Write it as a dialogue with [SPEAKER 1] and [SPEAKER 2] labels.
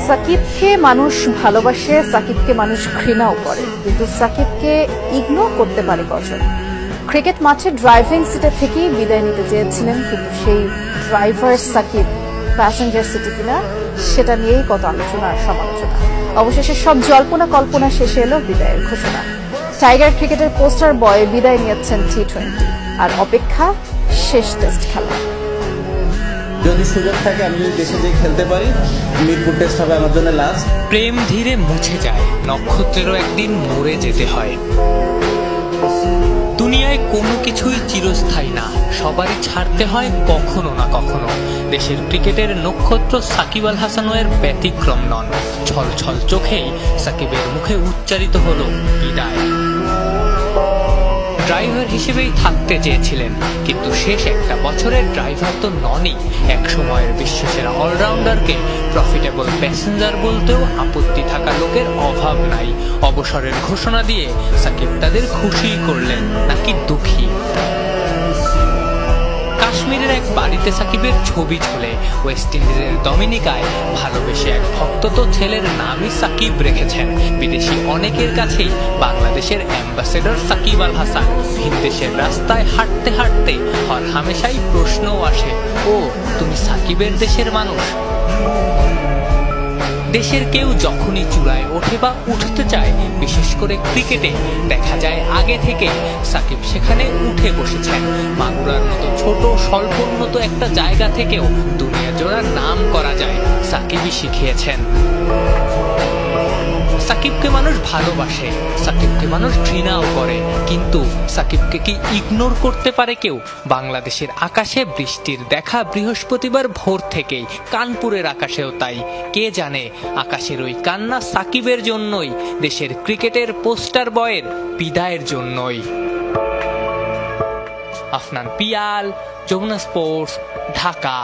[SPEAKER 1] সাকিবকে মানুষ ভালোবাসে, সাকিবকে মানুষ ঘৃণাও করে, কিন্তু সাকিবকে ইগনোর করতে পারে কজন? ক্রিকেট মাঠে ড্রাইভিং সিটে থেকেই বিদায় নিতে চেয়েছিলেন, কিন্তু সেই ড্রাইভার সাকিব প্যাসেঞ্জার সিটে কিনা সেটা নিয়েই কত আলোচনা আর সমালোচনা। অবশেষে সব জল্পনা কল্পনা শেষে এলো বিদায়ের ঘোষণা। টাইগার ক্রিকেটের পোস্টার বয় বিদায় নিয়েছেন টি-20, আর অপেক্ষা শেষ টেস্ট খেলা।
[SPEAKER 2] যদি সুযোগ থাকে আমি যদি দেশে যেয়ে খেলতে পারি, মিরপুর টেস্ট হবে আমার জন্য লাস্ট।
[SPEAKER 3] প্রেম ধীরে মুছে যায়, নক্ষত্রেরও একদিন মরে যেতে হয়। দুনিয়ায় কোনো কিছুই চিরস্থায়ী না, সবারই ছাড়তে হয় কখনো না কখনো। দেশের ক্রিকেটের নক্ষত্র সাকিব আল হাসানও এর ব্যতিক্রম নন। ছল ছল চোখেই সাকিবের মুখে উচ্চারিত হলো বিদায়। ড্রাইভার হিসেবেই থাকতে চেয়েছিলেন, কিন্তু শেষ একটা বছরের ড্রাইভার তো ননই। এক সময়ের বিশ্বসেরা অলরাউন্ডারকে প্রফিটেবল প্যাসেঞ্জার বলতেও আপত্তি থাকা লোকের অভাব নাই। অবসরের ঘোষণা দিয়ে সাকিব তাদের খুশি করলেন নাকি দুঃখী? কাশ্মীরের এক বাড়িতে সাকিবের ছবি ঝুলে, ওয়েস্ট ইন্ডিজের ডমিনিকায় ভালোবেসে এক ভক্ত ছেলের নামই সাকিব রেখেছেন। বিদেশি অনেকের কাছেই বাংলাদেশের অ্যাম্বাসেডর সাকিব আল হাসান। ভিনদেশের রাস্তায় হাঁটতে হাঁটতে হরহামেশাই প্রশ্নও আসে, ও তুমি সাকিবের দেশের মানুষ? দেশের কেউ যখনই চূড়ায় ওঠে বা উঠতে চায়, বিশেষ করে ক্রিকেটে, দেখা যায় আগে থেকে সাকিব সেখানে উঠে বসেছেন। মাগুরার মতো ছোট স্বল্পোন্নত একটা জায়গা থেকেও দুনিয়া জোড়া নাম করা যায় সাকিবই শিখিয়েছেন। সাকিবকে মানুষ ভালোবাসে, সাকিবকে মানুষ ঘৃণাও করে, কিন্তু সাকিবকে কি ইগনোর করতে পারে কেউ? বাংলাদেশের আকাশে বৃষ্টির দেখা বৃহস্পতিবার ভোর থেকেই, কানপুরের আকাশেও তাই। কে জানে আকাশের ওই কান্না সাকিবের জন্যই, দেশের ক্রিকেটের পোস্টার বয়ের বিদায়ের জন্যই। আফনান পিয়াল, যমুনা স্পোর্টস, ঢাকা।